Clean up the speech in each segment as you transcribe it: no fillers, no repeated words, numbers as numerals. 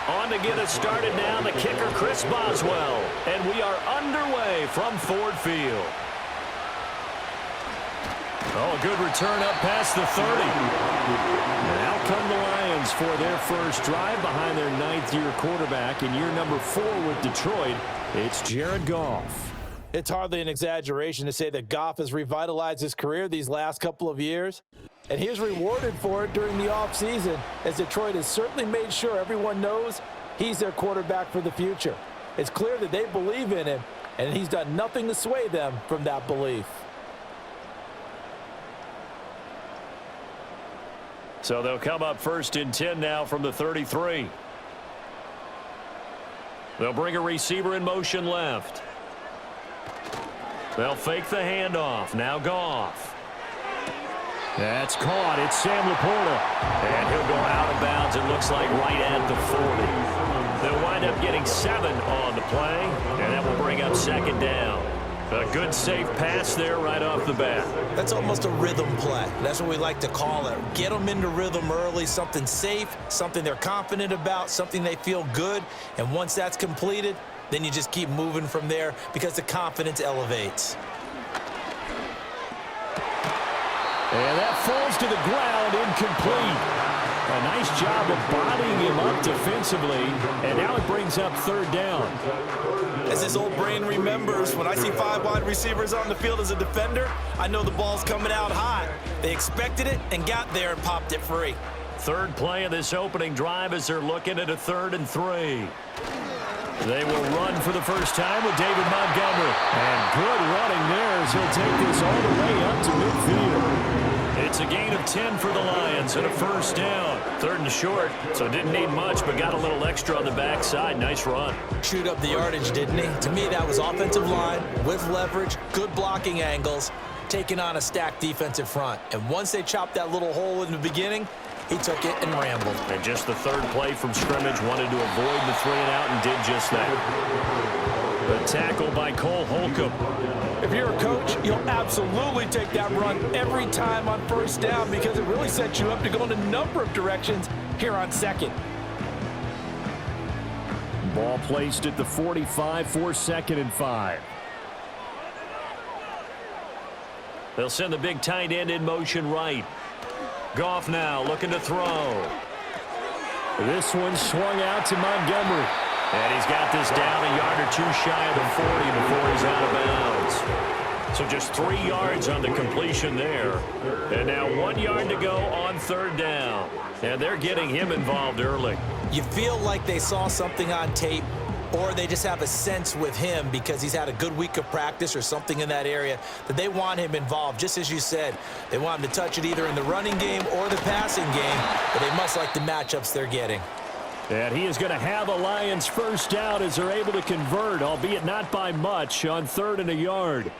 On to get us started now, the kicker, Chris Boswell. And we are underway from Ford Field. Oh, good return up past the 30. And out come the Lions for their first drive behind their ninth-year quarterback in year number 4 with Detroit. It's Jared Goff. It's hardly an exaggeration to say that Goff has revitalized his career these last couple of years. And he was rewarded for it during the offseason, as Detroit has certainly made sure everyone knows he's their quarterback for the future. It's clear that they believe in him, and he's done nothing to sway them from that belief. So they'll come up first and 10 now from the 33. They'll bring a receiver in motion left. They'll fake the handoff. Now Goff. That's caught. It's Sam Laporta. And he'll go out of bounds, it looks like, right at the 40. They'll wind up getting 7 on the play, and that will bring up second down. A good, safe pass there right off the bat. That's almost a rhythm play. That's what we like to call it. Get them into rhythm early, something safe, something they're confident about, something they feel good. And once that's completed, then you just keep moving from there because the confidence elevates. And that falls to the ground, incomplete. A nice job of bodying him up defensively, and now it brings up third down. As this old brain remembers, when I see 5 wide receivers on the field as a defender, I know the ball's coming out hot. They expected it and got there and popped it free. Third play of this opening drive as they're looking at a 3rd and 3. They will run for the first time with David Montgomery. And good running there as he'll take this all the way up to midfield. It's a gain of 10 for the Lions and a first down. 3rd and short, so didn't need much, but got a little extra on the backside. Nice run. Chewed up the yardage, didn't he? To me, that was offensive line with leverage, good blocking angles, taking on a stacked defensive front. And once they chopped that little hole in the beginning, he took it and rambled. And just the 3rd play from scrimmage, wanted to avoid the 3 and out and did just that. The tackle by Cole Holcomb. If you're a coach, you'll absolutely take that run every time on first down because it really sets you up to go in a number of directions here on second. Ball placed at the 45 for 2nd and 5. They'll send the big tight end in motion right. Goff now looking to throw. This one swung out to Montgomery. And he's got this down a yard or 2 shy of the 40 before he's out of bounds. So just 3 yards on the completion there. And now 1 yard to go on 3rd down. And they're getting him involved early. You feel like they saw something on tape, or they just have a sense with him because he's had a good week of practice or something in that area that they want him involved. Just as you said, they want him to touch it either in the running game or the passing game, but they must like the matchups they're getting. And he is going to have a Lions first down as they're able to convert, albeit not by much, on 3rd and a yard.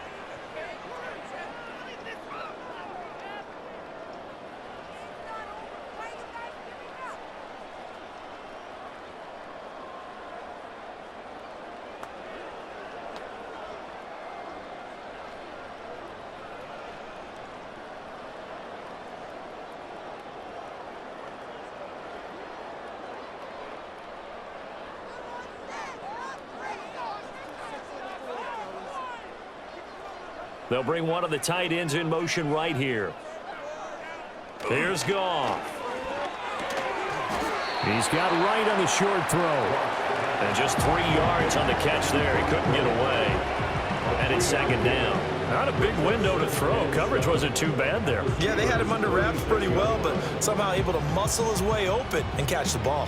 They'll bring one of the tight ends in motion right here. Here's Goff. He's got right on the short throw. And just 3 yards on the catch there. He couldn't get away. And it's 2nd down. Not a big window to throw. Coverage wasn't too bad there. Yeah, they had him under wraps pretty well, but somehow able to muscle his way open and catch the ball.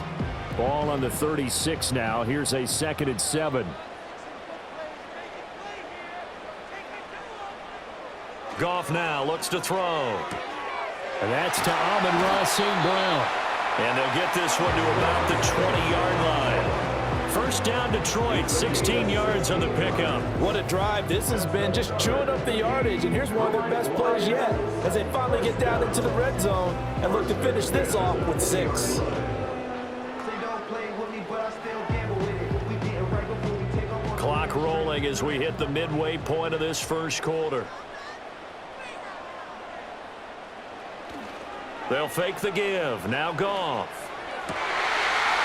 Ball on the 36 now. Here's a 2nd and 7. Goff now looks to throw. And that's to Amon-Ra St. Brown. And they'll get this one to about the 20-yard line. First down Detroit, 16 yards on the pickup. What a drive this has been, just chewing up the yardage. And here's one of their best plays yet as they finally get down into the red zone and look to finish this off with 6. Clock rolling as we hit the midway point of this first quarter. They'll fake the give. Now Goff.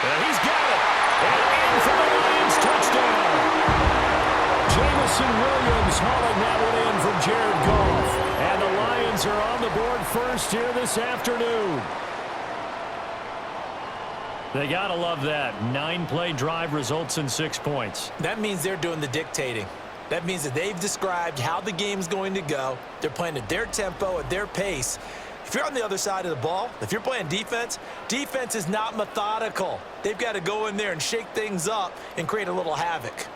And he's got it. Jameson Williams hauling that one in from Jared Goff. And the Lions are on the board first here this afternoon. They got to love that. 9-play drive results in 6 points. That means they're doing the dictating. That means that they've described how the game's going to go. They're playing at their tempo, at their pace. If you're on the other side of the ball, if you're playing defense, defense is not methodical. They've got to go in there and shake things up and create a little havoc.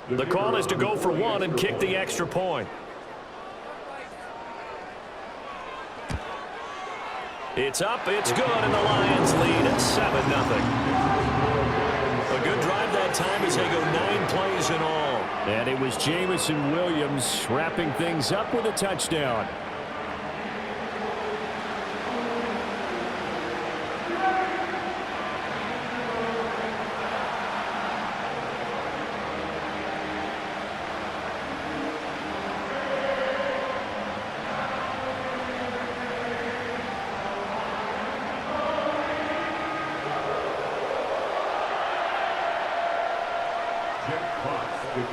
The call is to go for one and kick the extra point. It's up, it's good, and the Lions lead at 7-0. A good drive that time as they go 9 plays in all. And it was Jameson Williams wrapping things up with a touchdown.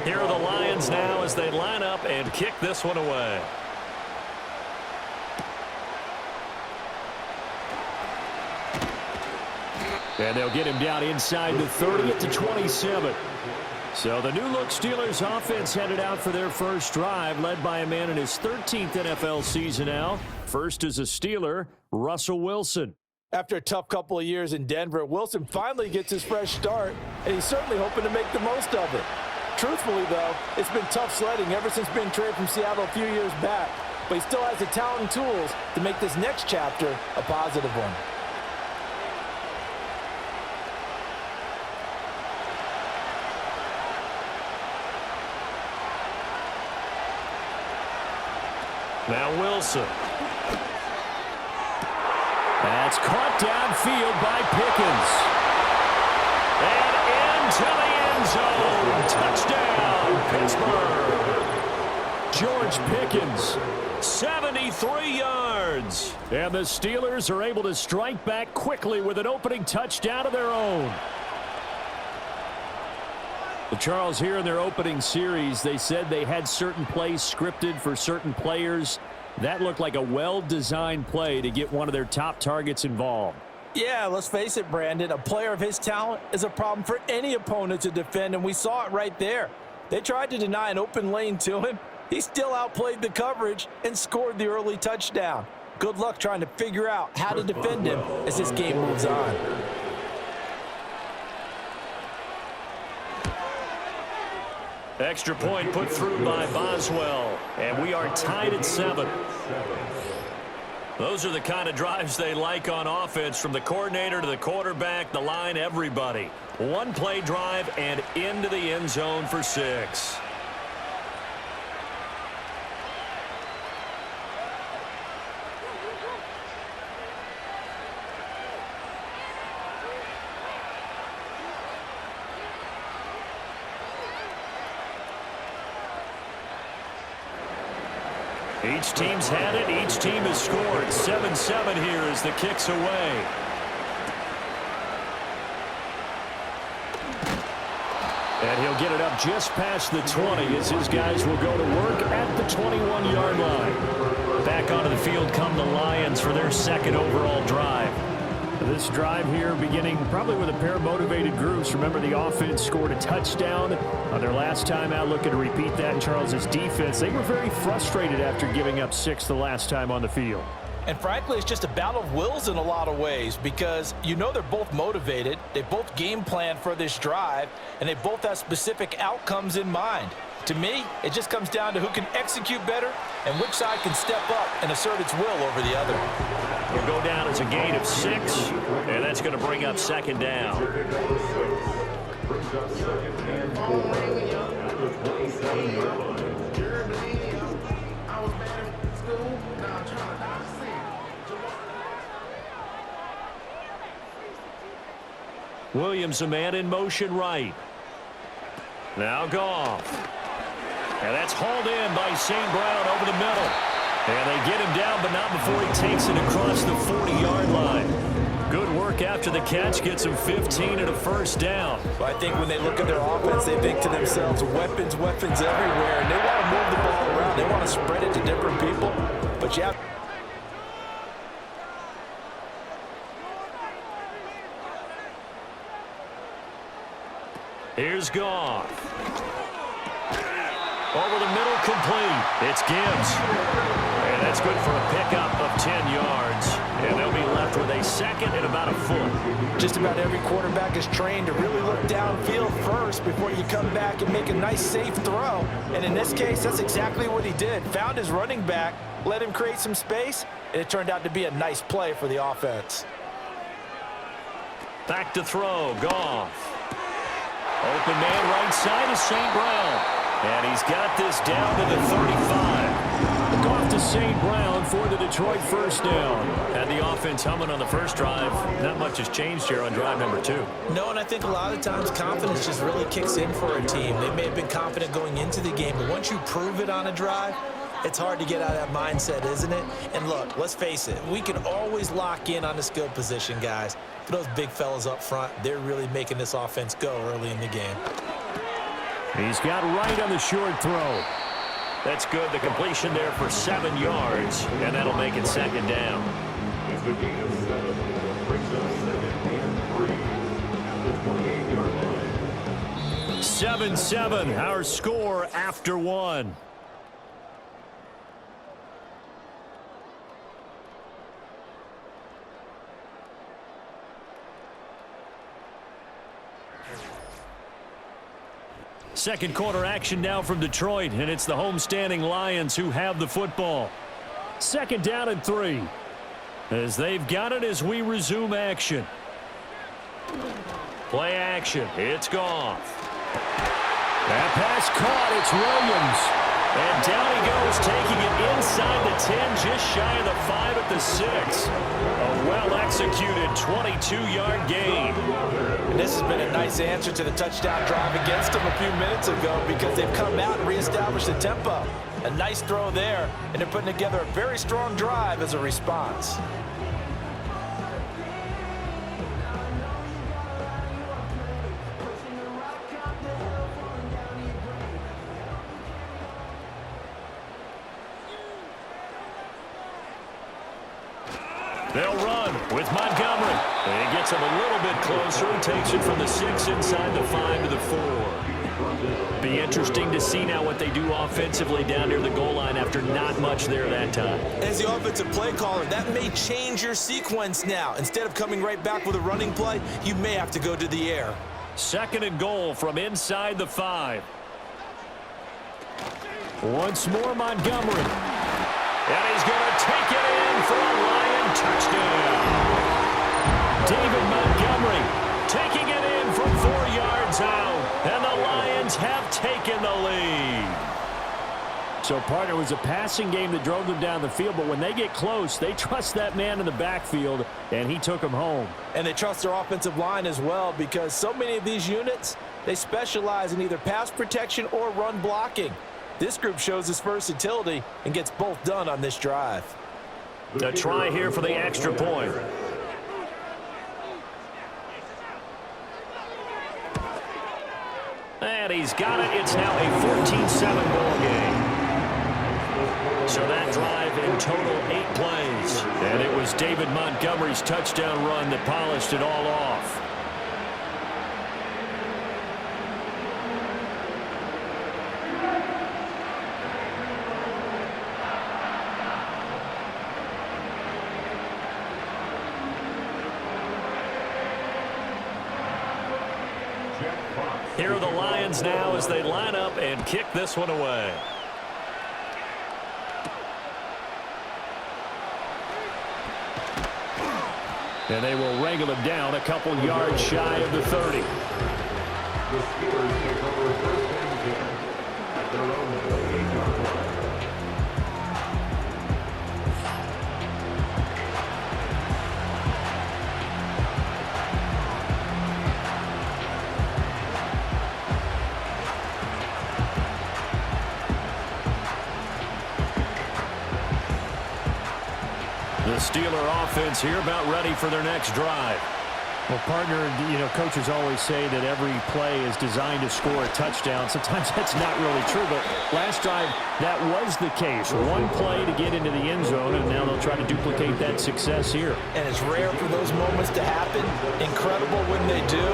Here are the Lions now as they line up and kick this one away. And they'll get him down inside the 30 at the 27. So the new-look Steelers offense headed out for their first drive, led by a man in his 13th NFL season now. First as a Steeler, Russell Wilson. After a tough couple of years in Denver, Wilson finally gets his fresh start, and he's certainly hoping to make the most of it. Truthfully, though, it's been tough sledding ever since being traded from Seattle a few years back, but he still has the talent and tools to make this next chapter a positive one. Now Wilson. That's caught downfield by Pickens. And into the end zone. Touchdown, Pittsburgh. George Pickens, 73 yards. And the Steelers are able to strike back quickly with an opening touchdown of their own. Well, Charles, here in their opening series, they said they had certain plays scripted for certain players. That looked like a well-designed play to get one of their top targets involved. Yeah, let's face it, Brandon. A player of his talent is a problem for any opponent to defend, and we saw it right there. They tried to deny an open lane to him. He still outplayed the coverage and scored the early touchdown. Good luck trying to figure out how to defend him as this game moves on. Extra point put through by Boswell, and we are tied at 7. Those are the kind of drives they like on offense, from the coordinator to the quarterback, the line, everybody. One-play drive and into the end zone for 6. Each team's had it. Each team has scored. 7-7 here as the kick's away. And he'll get it up just past the 20 as his guys will go to work at the 21-yard line. Back onto the field come the Lions for their second overall drive. This drive here beginning probably with a pair of motivated groups. Remember, the offense scored a touchdown on their last time out, looking to repeat that in Charles's defense. They were very frustrated after giving up 6 the last time on the field. And frankly, it's just a battle of wills in a lot of ways, because you know they're both motivated, they both game plan for this drive, and they both have specific outcomes in mind. To me, it just comes down to who can execute better and which side can step up and assert its will over the other. Will go down as a gain of 6, and that's going to bring up second down. Williams, a man in motion right. Now Goff. And that's hauled in by St. Brown over the middle. And they get him down, but not before he takes it across the 40-yard line. Good work after the catch. Gets him 15 and a first down. Well, I think when they look at their offense, they think to themselves, weapons, weapons everywhere. And they want to move the ball around. They want to spread it to different people. But you have... Here's Goff. Over the middle, complete. It's Gibbs. And that's good for a pickup of 10 yards. And they'll be left with a second and about a foot. Just about every quarterback is trained to really look downfield first before you come back and make a nice, safe throw. And in this case, that's exactly what he did. Found his running back, let him create some space, and it turned out to be a nice play for the offense. Back to throw, Goff. Open man right side is St. Brown. And he's got this down to the 35. Goff to St. Brown for the Detroit first down. Had the offense humming on the first drive. Not much has changed here on drive number 2. No, and I think a lot of times confidence just really kicks in for a team. They may have been confident going into the game, but once you prove it on a drive, it's hard to get out of that mindset, isn't it? And look, let's face it, we can always lock in on the skill position, guys. But those big fellas up front, they're really making this offense go early in the game. He's got right on the short throw. That's good. The completion there for 7 yards, and that'll make it second down. 7-7, our score after 1. Second quarter action now from Detroit, and it's the homestanding Lions who have the football. Second down and 3. As they've got it as we resume action. Play action. It's Goff. That pass caught. It's Williams. And down he goes, taking it inside the 10, just shy of the 5 at the 6. A well-executed 22-yard gain. And this has been a nice answer to the touchdown drive against them a few minutes ago because they've come out and reestablished the tempo. A nice throw there, and they're putting together a very strong drive as a response. They'll run with Montgomery. And he gets him a little bit closer. He takes it from the 6 inside the 5 to the 4. Be interesting to see now what they do offensively down near the goal line after not much there that time. As the offensive play caller, that may change your sequence now. Instead of coming right back with a running play, you may have to go to the air. Second and goal from inside the 5. Once more Montgomery. And he's going to take it in for a Lion touchdown. David Montgomery taking it in from 4 yards out. And the Lions have taken the lead. So, partner, it was a passing game that drove them down the field, but when they get close, they trust that man in the backfield, and he took them home. And they trust their offensive line as well because so many of these units, they specialize in either pass protection or run blocking. This group shows its versatility and gets both done on this drive. A try here for the extra point. And he's got it. It's now a 14-7 ball game. So that drive in total 8 plays. And it was David Montgomery's touchdown run that polished it all off. Here are the Lions now as they line up and kick this one away. And they will wrangle him down a couple yards shy of the 30. The Steelers take over first and 10 at their own 28-yard line. The Steeler offense here about ready for their next drive. Well, partner, coaches always say that every play is designed to score a touchdown. Sometimes that's not really true, but last drive, that was the case. One play to get into the end zone, and now they'll try to duplicate that success here. And it's rare for those moments to happen. Incredible when they do.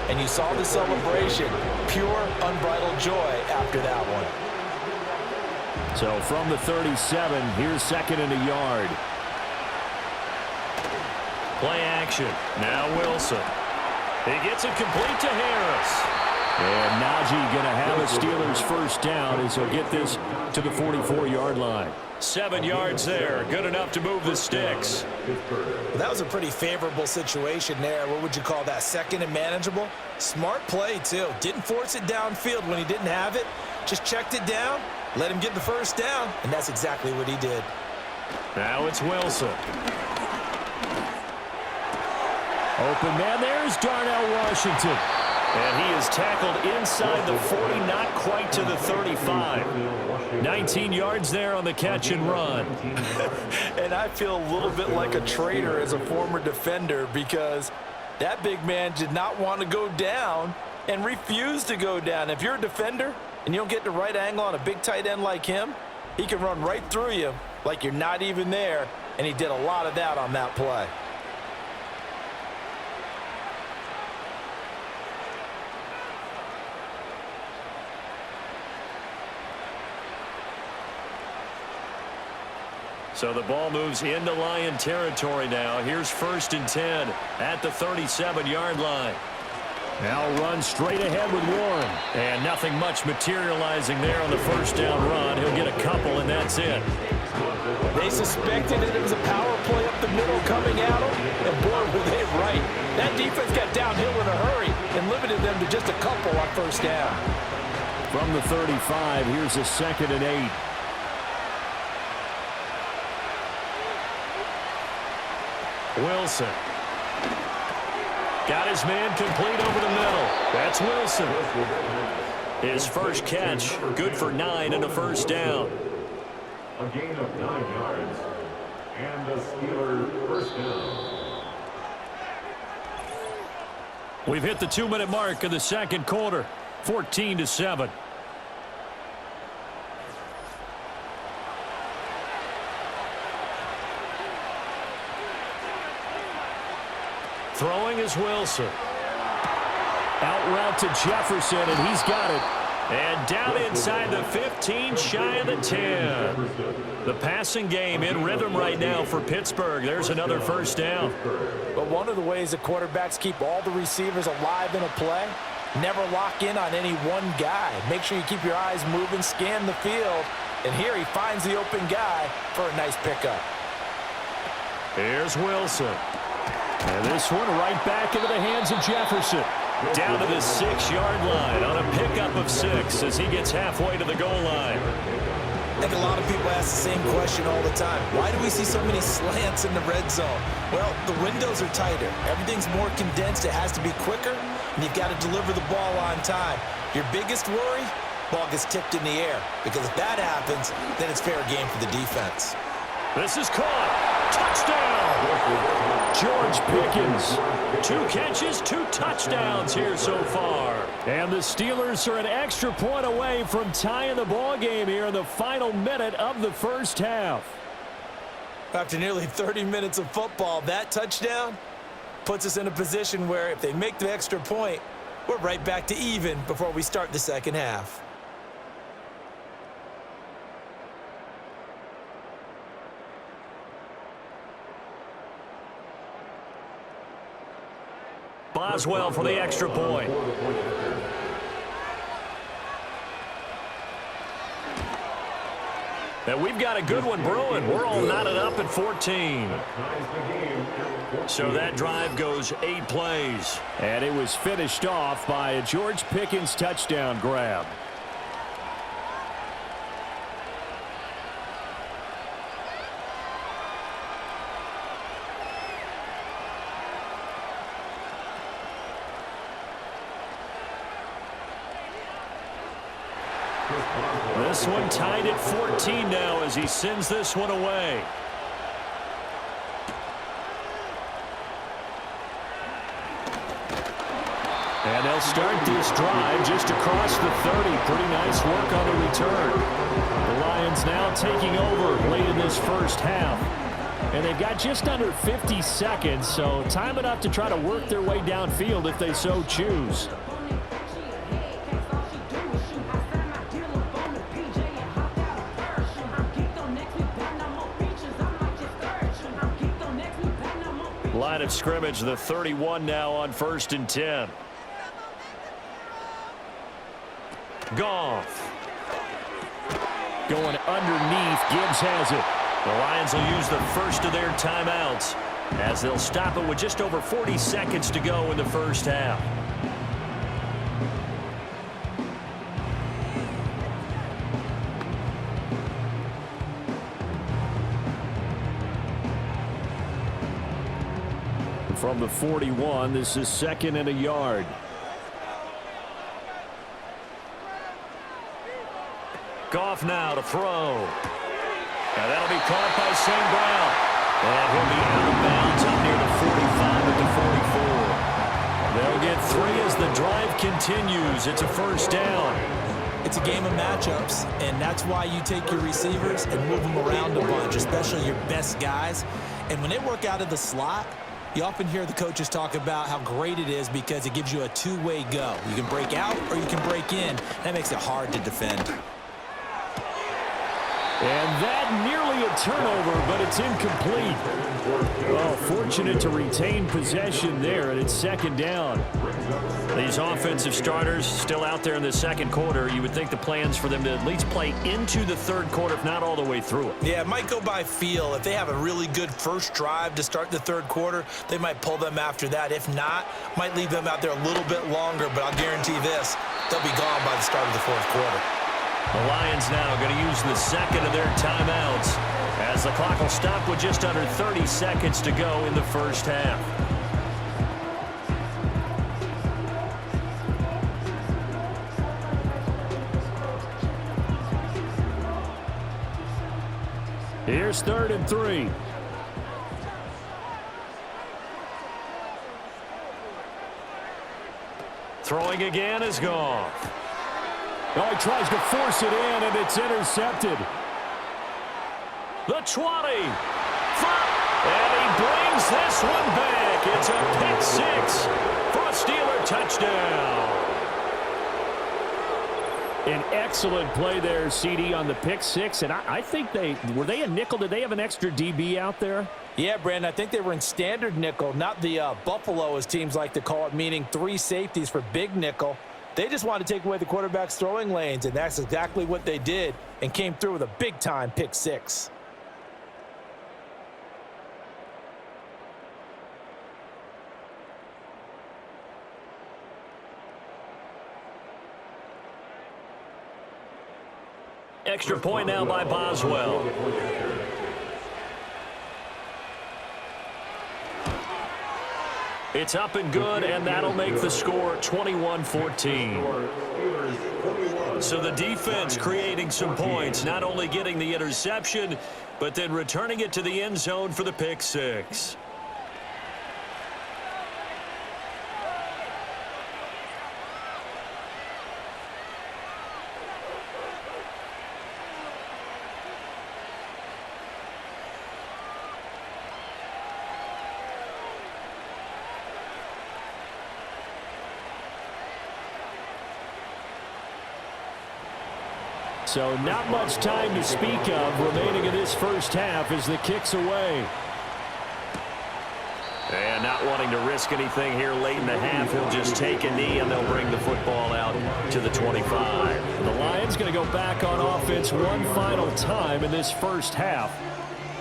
And you saw the celebration. Pure, unbridled joy after that one. So from the 37, here's second and a yard. Play action. Now Wilson. He gets it complete to Harris. And Najee going to have a Steelers first down as he'll get this to the 44-yard line. 7 yards there. Good enough to move the sticks. Well, that was a pretty favorable situation there. What would you call that? Second and manageable? Smart play, too. Didn't force it downfield when he didn't have it. Just checked it down, let him get the first down, and that's exactly what he did. Now it's Wilson. Open man, there's Darnell Washington. And he is tackled inside the 40, not quite to the 35. 19 yards there on the catch and run. And I feel a little bit like a traitor as a former defender because that big man did not want to go down and refused to go down. If you're a defender and you don't get the right angle on a big tight end like him, he can run right through you like you're not even there, and he did a lot of that on that play. So the ball moves into Lion territory now. Here's 1st and 10 at the 37-yard line. Now run straight ahead with Warren. And nothing much materializing there on the first down run. He'll get a couple, and that's it. They suspected that it was a power play up the middle coming at them, and boy, were they right. That defense got downhill in a hurry and limited them to just a couple on first down. From the 35, here's a 2nd and 8. Wilson. Got his man complete over the middle. That's Wilson. His first catch, good for 9 and a first down. A gain of 9 yards. And the Steelers first down. We've hit the 2-minute mark of the second quarter. 14-7. Throwing is Wilson. Out route to Jefferson, and he's got it. And down inside the 15, shy of the 10. The passing game in rhythm right now for Pittsburgh. There's another first down. But one of the ways the quarterbacks keep all the receivers alive in a play, never lock in on any one guy. Make sure you keep your eyes moving, scan the field. And here he finds the open guy for a nice pickup. Here's Wilson. And this one right back into the hands of Jefferson. Down to the 6-yard line on a pickup of 6 as he gets halfway to the goal line. I think a lot of people ask the same question all the time. Why do we see so many slants in the red zone? Well, the windows are tighter. Everything's more condensed. It has to be quicker, and you've got to deliver the ball on time. Your biggest worry? Ball gets tipped in the air. Because if that happens, then it's fair game for the defense. This is caught. Touchdown! George Pickens. 2 catches, 2 touchdowns here so far. And the Steelers are an extra point away from tying the ball game here in the final minute of the first half. After nearly 30 minutes of football, that touchdown puts us in a position where if they make the extra point, we're right back to even before we start the second half. Boswell for the extra point. And we've got a good one brewing. We're all knotted up at 14. So that drive goes 8 plays. And it was finished off by a George Pickens touchdown grab. This one tied at 14 now as he sends this one away. And they'll start this drive just across the 30. Pretty nice work on the return. The Lions now taking over late in this first half. And they've got just under 50 seconds, so time enough to try to work their way downfield if they so choose. Line of scrimmage, the 31 now on 1st and 10. Goff. Going underneath. Gibbs has it. The Lions will use the first of their timeouts as they'll stop it with just over 40 seconds to go in the first half. From the 41, this is 2nd and a yard. Goff now to throw. And that'll be caught by St. Brown. And he'll be out of bounds up near the 45 at the 44. They'll get 3 as the drive continues. It's a first down. It's a game of matchups, and that's why you take your receivers and move them around a bunch, especially your best guys. And when they work out of the slot, you often hear the coaches talk about how great it is because it gives you a two-way go. You can break out or you can break in. That makes it hard to defend. And that nearly a turnover, but it's incomplete. Oh, fortunate to retain possession there, and it's 2nd down. These offensive starters still out there in the second quarter. You would think the plans for them to at least play into the third quarter, if not all the way through it. Yeah, it might go by feel. If they have a really good first drive to start the third quarter, they might pull them after that. If not, might leave them out there a little bit longer, but I'll guarantee this, they'll be gone by the start of the fourth quarter. The Lions now going to use the second of their timeouts as the clock will stop with just under 30 seconds to go in the first half. Here's 3rd and 3. Throwing again is Goff. Oh, he tries to force it in, and it's intercepted. The 20. And he brings this one back. It's a pick 6 for a Steeler touchdown. An excellent play there, CD, on the pick 6. And I think were they a nickel? Did they have an extra DB out there? Yeah, Brandon, I think they were in standard nickel, not the Buffalo, as teams like to call it, meaning 3 safeties for big nickel. They just wanted to take away the quarterback's throwing lanes, and that's exactly what they did and came through with a big-time pick 6. Extra point now by Boswell. It's up and good, and that'll make the score 21-14. So the defense creating some points, not only getting the interception, but then returning it to the end zone for the pick 6. So not much time to speak of remaining in this first half as the kick's away. And not wanting to risk anything here late in the half, he'll just take a knee and they'll bring the football out to the 25. The Lions going to go back on offense one final time in this first half.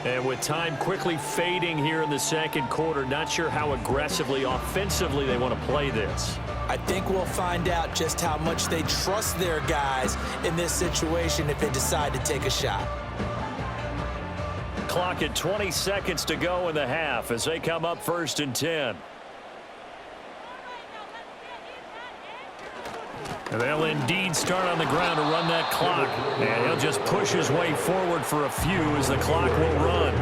And with time quickly fading here in the second quarter, not sure how aggressively, offensively they want to play this. I think we'll find out just how much they trust their guys in this situation if they decide to take a shot. Clock at 20 seconds to go in the half as they come up 1st and 10. And they'll indeed start on the ground to run that clock. And he'll just push his way forward for a few as the clock will run.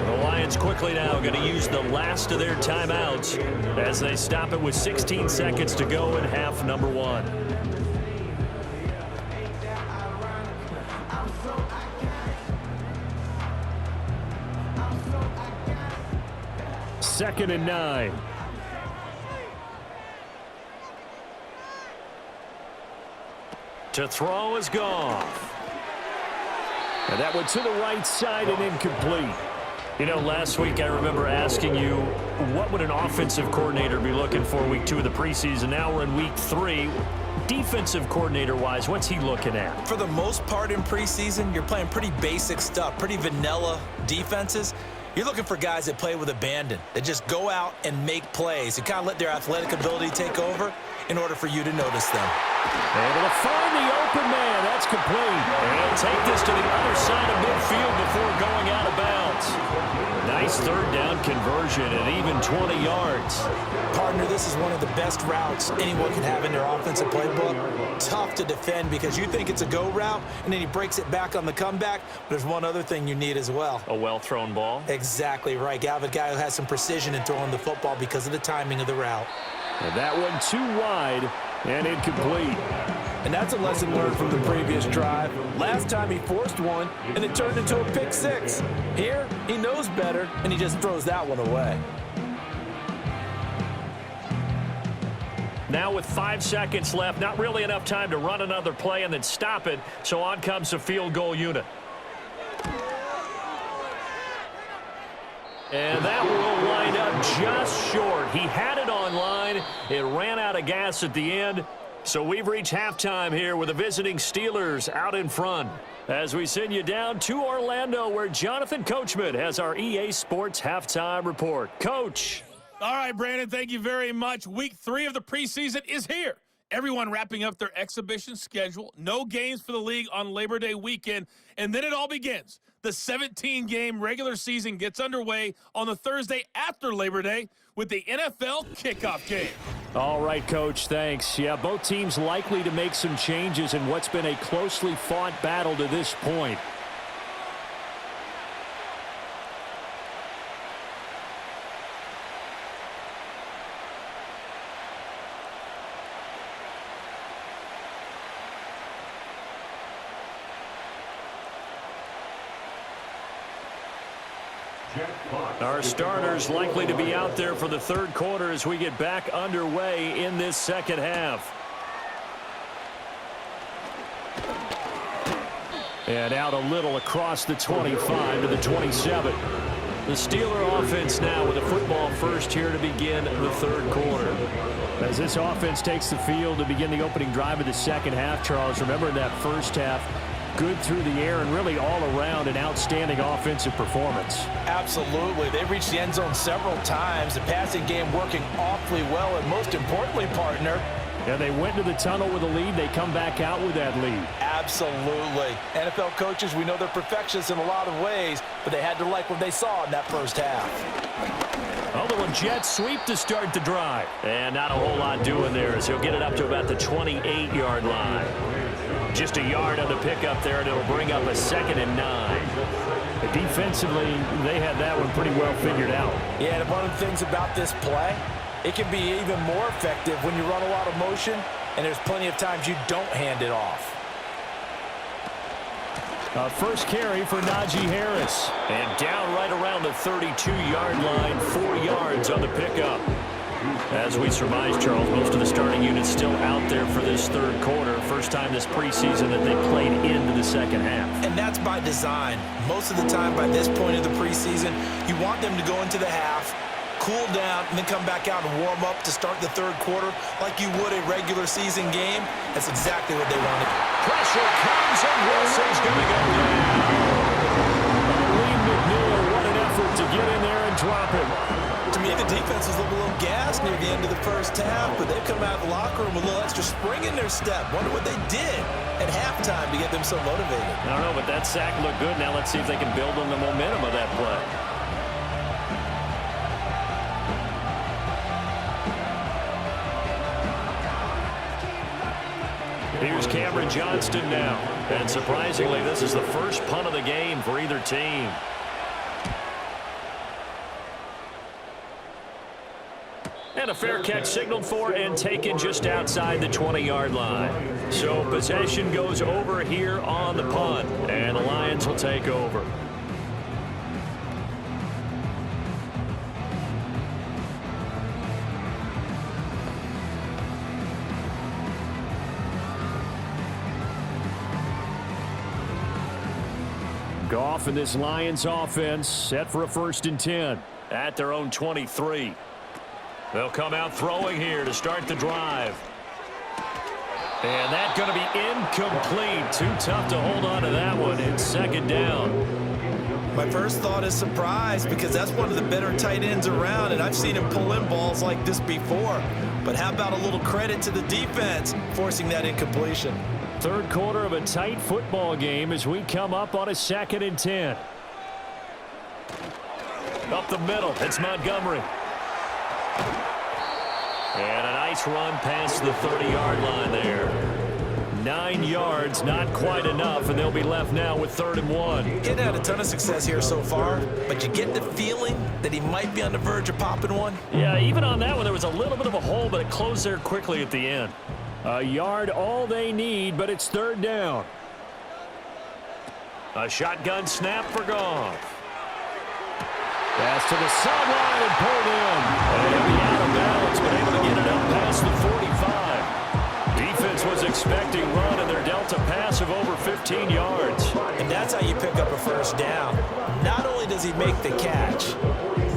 The Lions quickly now going to use the last of their timeouts as they stop it with 16 seconds to go in half number one. Second and 9. To throw is Goff. And that went to the right side and incomplete. You know, last week I remember asking you, what would an offensive coordinator be looking for week 2 of the preseason? Now we're in week 3. Defensive coordinator-wise, what's he looking at? For the most part in preseason, you're playing pretty basic stuff, pretty vanilla defenses. You're looking for guys that play with abandon, that just go out and make plays, and kind of let their athletic ability take over in order for you to notice them. Able to find the open man. That's complete. And he'll take this to the other side of midfield before going out of bounds. Nice third down conversion and even 20 yards. Partner, this is one of the best routes anyone can have in their offensive playbook. Tough to defend because you think it's a go route, and then he breaks it back on the comeback. But there's one other thing you need as well. A well-thrown ball? Exactly right. You have a guy who has some precision in throwing the football because of the timing of the route. And that one too wide and incomplete. And that's a lesson learned from the previous drive. Last time he forced one, and it turned into a pick six. Here, he knows better, and he just throws that one away. Now with 5 seconds left, not really enough time to run another play and then stop it, so on comes the field goal unit. And that will wind up just short. He had it on line. It ran out of gas at the end. So we've reached halftime here with the visiting Steelers out in front. As we send you down to Orlando, where Jonathan Coachman has our EA Sports halftime report. Coach. All right, Brandon, thank you very much. Week 3 of the preseason is here. Everyone wrapping up their exhibition schedule. No games for the league on Labor Day weekend. And then it all begins. The 17-game regular season gets underway on the Thursday after Labor Day with the NFL kickoff game. All right, Coach, thanks. Yeah, both teams likely to make some changes in what's been a closely fought battle to this point. Our starters likely to be out there for the third quarter as we get back underway in this second half. And out a little across the 25 to the 27. The Steeler offense now with a football first here to begin the third quarter. As this offense takes the field to begin the opening drive of the second half, Charles, remember in that first half, good through the air and really all around an outstanding offensive performance. Absolutely. They reached the end zone several times. The passing game working awfully well, and most importantly, partner, and they went to the tunnel with a lead. They come back out with that lead. Absolutely. NFL coaches, we know they're perfectionists in a lot of ways, but they had to like what they saw in that first half. A little jet sweep to start the drive. And not a whole lot doing there as he'll get it up to about the 28-yard line. Just a yard on the pickup there, and it'll bring up a 2nd and 9. But defensively, they had that one pretty well figured out. Yeah, and one of the things about this play, it can be even more effective when you run a lot of motion, and there's plenty of times you don't hand it off. First carry for Najee Harris. And down right around the 32-yard line, 4 yards on the pickup. As we surmise, Charles, most of the starting units still out there for this third quarter. First time this preseason that they played into the second half. And that's by design. Most of the time by this point of the preseason, you want them to go into the half, cool down, and then come back out and warm up to start the third quarter like you would a regular season game. That's exactly what they wanted. Pressure comes, and Wilson's going to go down. Lee McNeil, what an effort to get in there and drop him. To me, the defense was a little gassed near the end of the first half, but they've come out of the locker room with a little extra spring in their step. Wonder what they did at halftime to get them so motivated. I don't know, but that sack looked good. Now let's see if they can build on the momentum of that play. Here's Cameron Johnston now. And surprisingly, this is the first punt of the game for either team. And a fair catch signaled for and taken just outside the 20-yard line. So possession goes over here on the punt, and the Lions will take over. Goff and this Lions offense set for a 1st and 10. At their own 23. They'll come out throwing here to start the drive. And that's going to be incomplete. Too tough to hold on to that one. It's 2nd down. My first thought is surprise, because that's one of the better tight ends around, and I've seen him pull in balls like this before. But how about a little credit to the defense forcing that incompletion? 3rd quarter of a tight football game as we come up on a 2nd and 10. Up the middle, it's Montgomery. And a nice run past the 30-yard line there. 9 yards, not quite enough, and they'll be left now with 3rd and 1. He's had a ton of success here so far, but you get the feeling that he might be on the verge of popping one. Yeah, even on that one, there was a little bit of a hole, but it closed there quickly at the end. A yard all they need, but it's 3rd down. A shotgun snap for Goff. Pass to the sideline and pulled in. And he'll be out of bounds, but able to get it up past the 45. Defense was expecting run, and they're dealt a pass of over 15 yards. And that's how you pick up a 1st down. Not only does he make the catch,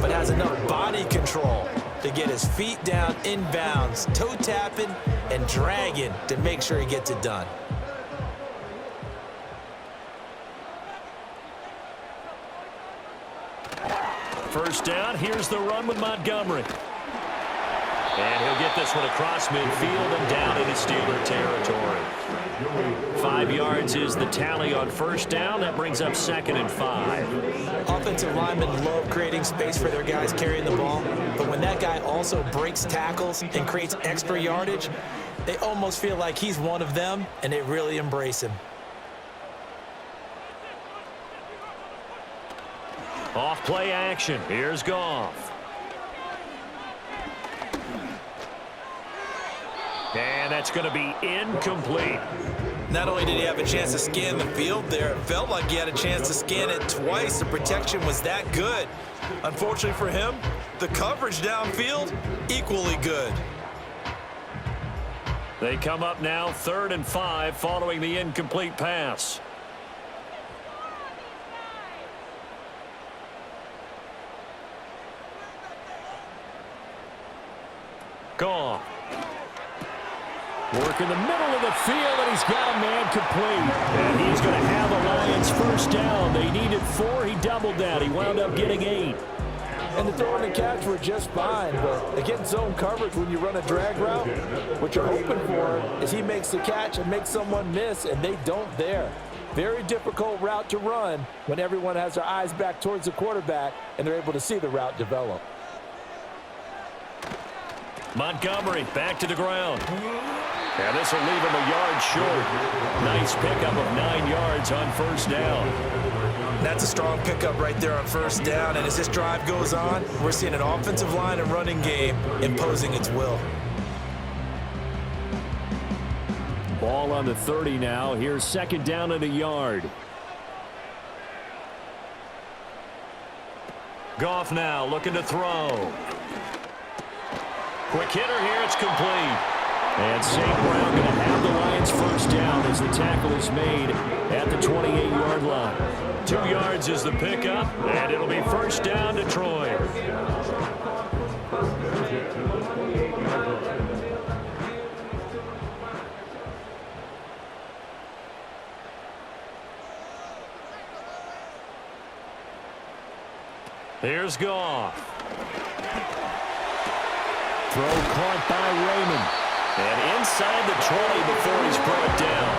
but has enough body control to get his feet down inbounds, toe tapping and dragging to make sure he gets it done. First down, here's the run with Montgomery. And he'll get this one across midfield and down into Steeler territory. 5 yards is the tally on 1st down. That brings up 2nd and 5. Offensive linemen love creating space for their guys carrying the ball, but when that guy also breaks tackles and creates extra yardage, they almost feel like he's one of them, and they really embrace him. Off play action. Here's Goff. And that's going to be incomplete. Not only did he have a chance to scan the field there, it felt like he had a chance to scan it twice. The protection was that good. Unfortunately for him, the coverage downfield, equally good. They come up now 3rd and 5 following the incomplete pass. Goff. Work in the middle of the field, and he's got a man complete. And he's going to have a Lions 1st down. They needed 4. He doubled that. He wound up getting 8. And the throw and the catch were just fine, but against zone coverage when you run a drag route, what you're hoping for is he makes the catch and makes someone miss, and they don't there. Very difficult route to run when everyone has their eyes back towards the quarterback and they're able to see the route develop. Montgomery back to the ground. And this will leave him a yard short. Nice pickup of 9 yards on 1st down. That's a strong pickup right there on 1st down, and as this drive goes on, we're seeing an offensive line and running game imposing its will. Ball on the 30 now. Here's 2nd down and a yard. Goff now looking to throw. Quick hitter here, it's complete. And St. Brown going to have the Lions 1st down as the tackle is made at the 28-yard line. 2 yards is the pickup, and it'll be 1st down Detroit. Here's Goff. Throw caught by Raymond. And inside the 20 before he's brought down.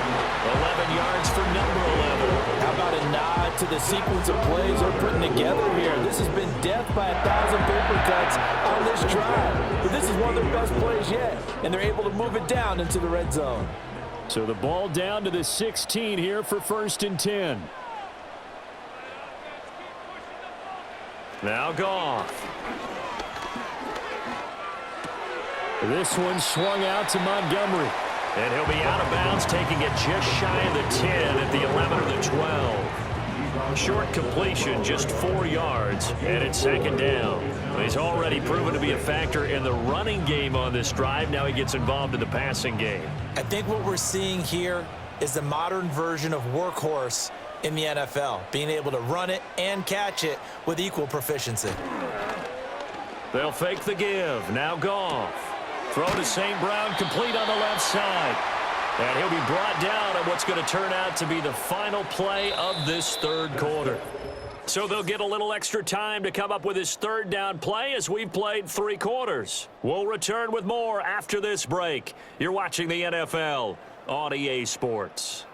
11 yards for number 11. How about a nod to the sequence of plays they're putting together here? This has been death by 1,000 paper cuts on this drive. But this is one of their best plays yet, and they're able to move it down into the red zone. So the ball down to the 16 here for 1st and 10. Now Goff. This one swung out to Montgomery. And he'll be out of bounds, taking it just shy of the 10 at the 11 or the 12. Short completion, just 4 yards, and it's 2nd down. He's already proven to be a factor in the running game on this drive. Now he gets involved in the passing game. I think what we're seeing here is the modern version of workhorse in the NFL, being able to run it and catch it with equal proficiency. They'll fake the give. Now Goff. Throw to St. Brown, complete on the left side. And he'll be brought down on what's going to turn out to be the final play of this 3rd quarter. So they'll get a little extra time to come up with his 3rd down play as we've played 3 quarters. We'll return with more after this break. You're watching the NFL on EA Sports.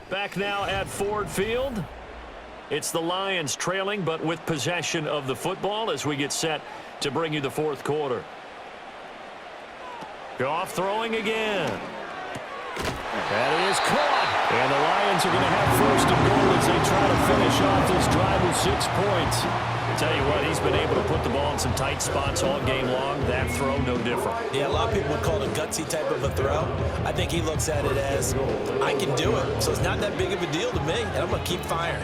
Back now at Ford Field. It's the Lions trailing, but with possession of the football as we get set to bring you the 4th quarter. Goff throwing again. That is caught. And the Lions are going to have 1st and goal as they try to finish off this drive with 6 points. I tell you what, he's been able to put the ball in some tight spots all game long. That throw, no different. Yeah, a lot of people would call it a gutsy type of a throw. I think he looks at it as, I can do it, so it's not that big of a deal to me, and I'm going to keep firing.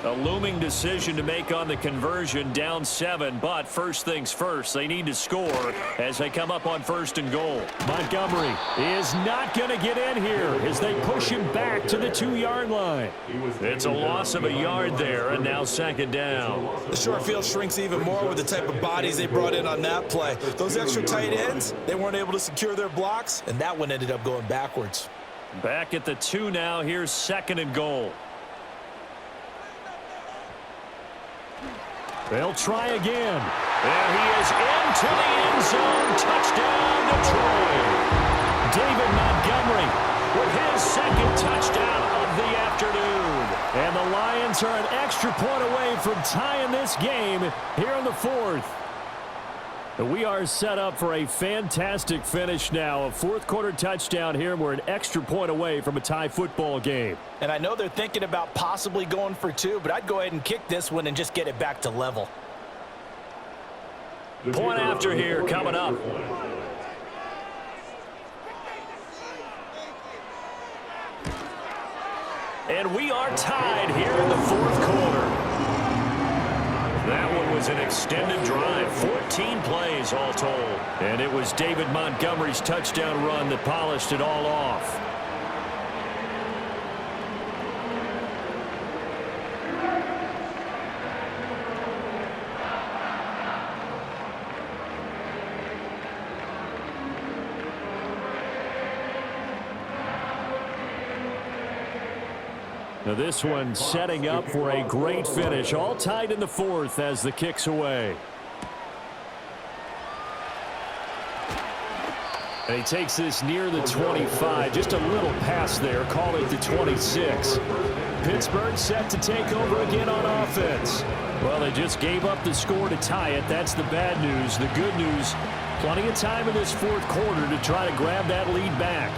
A looming decision to make on the conversion, down 7, but first things first, they need to score as they come up on 1st and goal. Montgomery is not going to get in here as they push him back to the 2-yard line. It's a loss of a yard there, and now 2nd down. The short field shrinks even more with the type of bodies they brought in on that play. Those extra tight ends, they weren't able to secure their blocks, and that one ended up going backwards. Back at the 2 now, here's 2nd and goal. They'll try again. There he is into the end zone. Touchdown, Detroit. David Montgomery with his 2nd touchdown of the afternoon. And the Lions are an extra point away from tying this game here in the 4th. We are set up for a fantastic finish now. A 4th quarter touchdown here. We're an extra point away from a tie football game. And I know they're thinking about possibly going for 2, but I'd go ahead and kick this one and just get it back to level. Point after here coming up. And we are tied here in the 4th quarter. That one was an extended drive, 14 plays all told. And it was David Montgomery's touchdown run that polished it all off. Now this one setting up for a great finish. All tied in the 4th as the kick's away. And he takes this near the 25. Just a little pass there. Call it the 26. Pittsburgh set to take over again on offense. Well, they just gave up the score to tie it. That's the bad news. The good news, plenty of time in this 4th quarter to try to grab that lead back.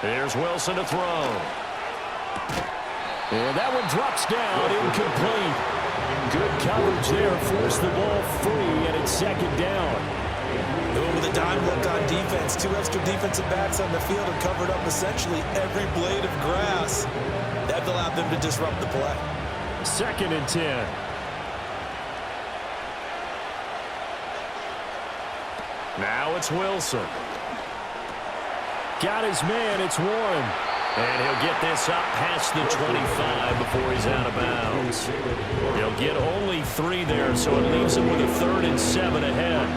Here's Wilson to throw. And that one drops down, incomplete. Good coverage there, forced the ball free, and it's 2nd down. With a dime look on defense, 2 extra defensive backs on the field and covered up essentially every blade of grass. That allowed them to disrupt the play. 2nd and 10. Now it's Wilson. Got his man, it's Warren. And he'll get this up past the 25 before he's out of bounds. He'll get only 3 there, so it leaves him with a 3rd and 7 ahead.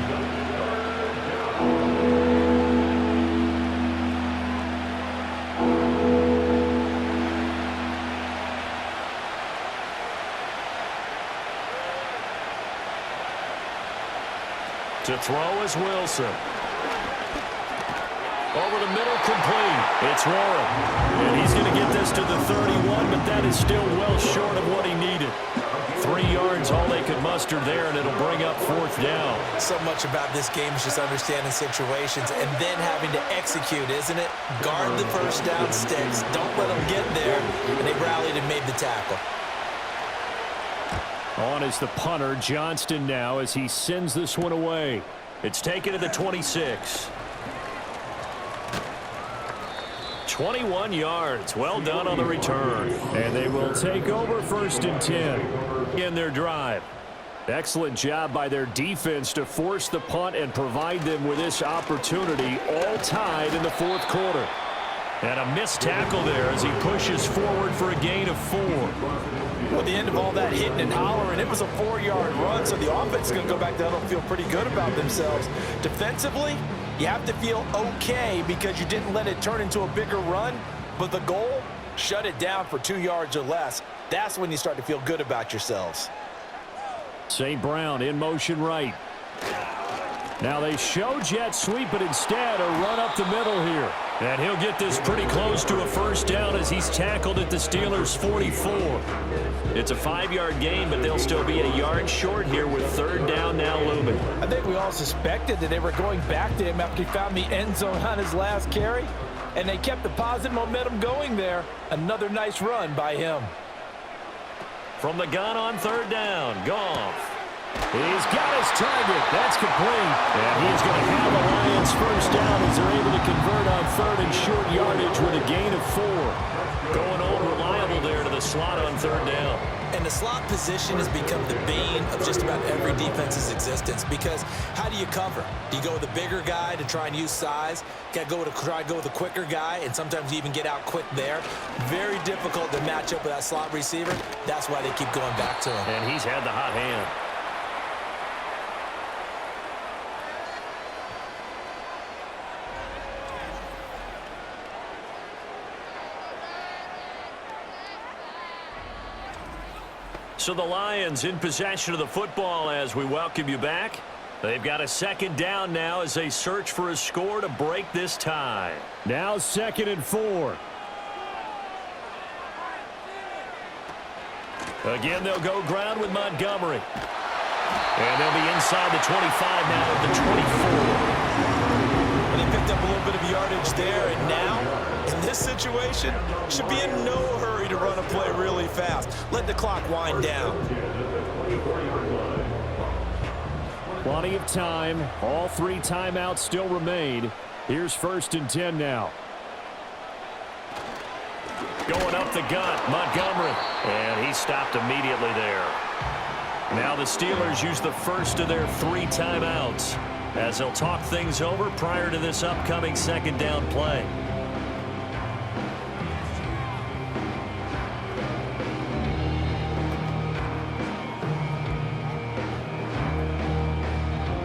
To throw is Wilson. Over the middle, complete. It's Warren. And he's going to get this to the 31, but that is still well short of what he needed. 3 yards, all they could muster there, and it'll bring up 4th down. So much about this game is just understanding situations and then having to execute, isn't it? Guard the first down sticks. Don't let them get there. And they rallied and made the tackle. On is the punter, Johnston, now as he sends this one away. It's taken to the 26. 21 yards. Well done on the return. And they will take over 1st and 10 in their drive. Excellent job by their defense to force the punt and provide them with this opportunity, all tied in the 4th quarter. And a missed tackle there as he pushes forward for a gain of 4. Well, at the end of all that hitting and hollering, it was a 4-yard run, so the offense is going to go back down and feel pretty good about themselves. Defensively, you have to feel okay because you didn't let it turn into a bigger run, but the goal, shut it down for 2 yards or less. That's when you start to feel good about yourselves. St. Brown in motion right. Now they show jet sweep, but instead a run up the middle here. And he'll get this pretty close to a 1st down as he's tackled at the Steelers' 44. It's a 5-yard gain, but they'll still be a yard short here with 3rd down now looming. I think we all suspected that they were going back to him after he found the end zone on his last carry, and they kept the positive momentum going there. Another nice run by him. From the gun on 3rd down, Goff. He's got his target. That's complete. And he's going to have the Lions 1st down as they're able to convert on 3rd and short yardage with a gain of 4. Going all reliable there to the slot on 3rd down. And the slot position has become the bane of just about every defense's existence because how do you cover? Do you go with the bigger guy to try and use size? Got to try to go with the quicker guy, and sometimes you even get out quick there. Very difficult to match up with that slot receiver. That's why they keep going back to him. And he's had the hot hand. So the Lions in possession of the football as we welcome you back. They've got a 2nd down now as they search for a score to break this tie. Now 2nd and 4. Again, they'll go ground with Montgomery. And they'll be inside the 25 now at the 24. And he picked up a little bit of yardage there, and now, in this situation, should be in no hurry to run a play really fast. Let the clock wind down. Plenty of time. All 3 timeouts still remain. Here's 1st and 10 now. Going up the gut, Montgomery. And he stopped immediately there. Now the Steelers use the first of their 3 timeouts as they'll talk things over prior to this upcoming 2nd down play.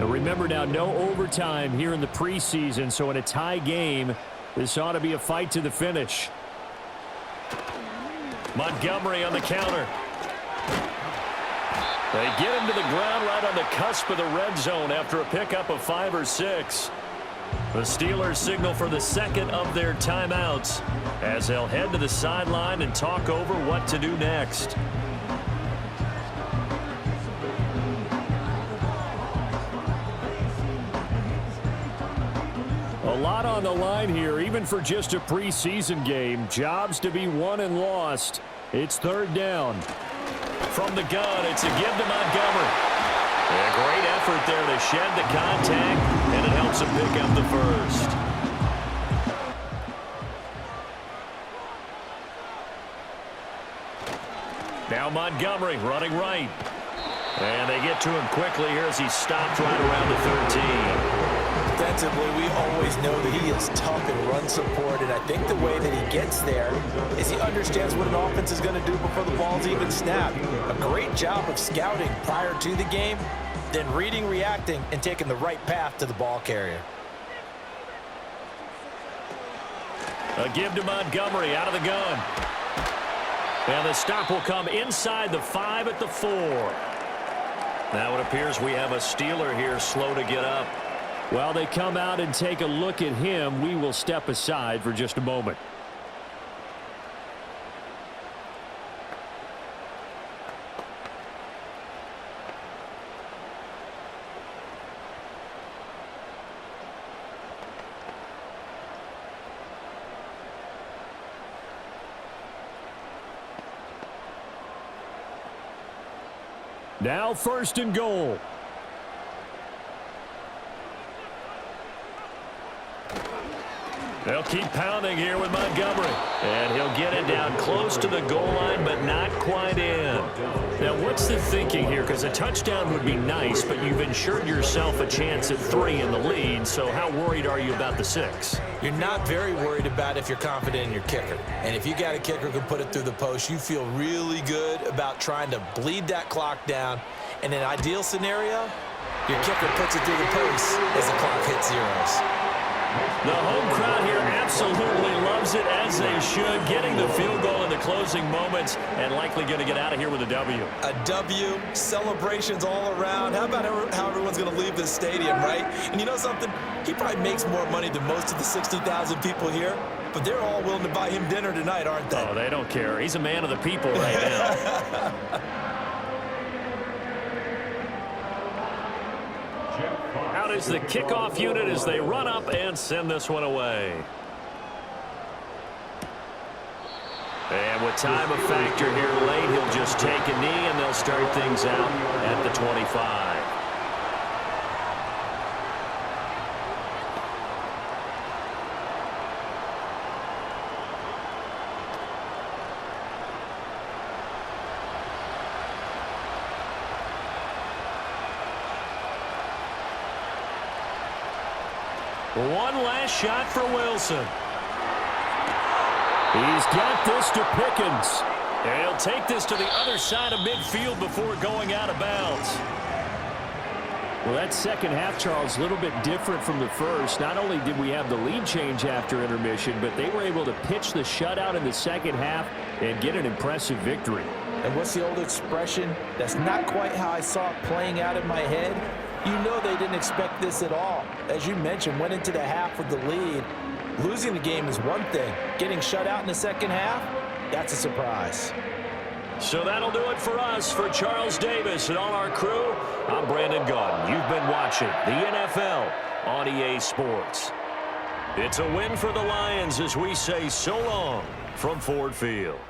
Remember now, no overtime here in the preseason, so in a tie game, this ought to be a fight to the finish. Montgomery on the counter. They get him to the ground right on the cusp of the red zone after a pickup of 5 or 6. The Steelers signal for the 2nd of their timeouts as they'll head to the sideline and talk over what to do next. A lot on the line here, even for just a preseason game. Jobs to be won and lost. It's 3rd down. From the gun, it's a give to Montgomery. A great effort there to shed the contact, and it helps him pick up the 1st. Now Montgomery running right. And they get to him quickly here as he stopped right around the 13. Defensively, we always know that he is tough in run support, and I think the way that he gets there is he understands what an offense is going to do before the ball's even snapped. A great job of scouting prior to the game, then reading, reacting, and taking the right path to the ball carrier. A give to Montgomery out of the gun. And the stop will come inside the 5 at the 4. Now it appears we have a Steeler here slow to get up. Well, they come out and take a look at him. We will step aside for just a moment. Now 1st and goal. They'll keep pounding here with Montgomery. And he'll get it down close to the goal line, but not quite in. Now, what's the thinking here? Because a touchdown would be nice, but you've ensured yourself a chance at 3 in the lead, so how worried are you about the 6? You're not very worried about if you're confident in your kicker. And if you got a kicker who can put it through the post, you feel really good about trying to bleed that clock down. In an ideal scenario, your kicker puts it through the post as the clock hits zeros. The home crowd here absolutely loves it, as they should, getting the field goal in the closing moments and likely going to get out of here with a W. A W, celebrations all around. How about how everyone's going to leave this stadium, right? And you know something? He probably makes more money than most of the 60,000 people here, but they're all willing to buy him dinner tonight, aren't they? Oh, they don't care. He's a man of the people right now. Out is the kickoff unit as they run up and send this one away. And with time a factor here late, he'll just take a knee and they'll start things out at the 25. One last shot for Wilson. He's got this to Pickens. And he'll take this to the other side of midfield before going out of bounds. Well, that second half, Charles, a little bit different from the first. Not only did we have the lead change after intermission, but they were able to pitch the shutout in the second half and get an impressive victory. And what's the old expression? That's not quite how I saw it playing out in my head. You know they didn't expect this at all. As you mentioned, went into the half with the lead. Losing the game is one thing. Getting shut out in the second half, that's a surprise. So that'll do it for us. For Charles Davis and all our crew, I'm Brandon Gaudin. You've been watching the NFL on EA Sports. It's a win for the Lions as we say so long from Ford Field.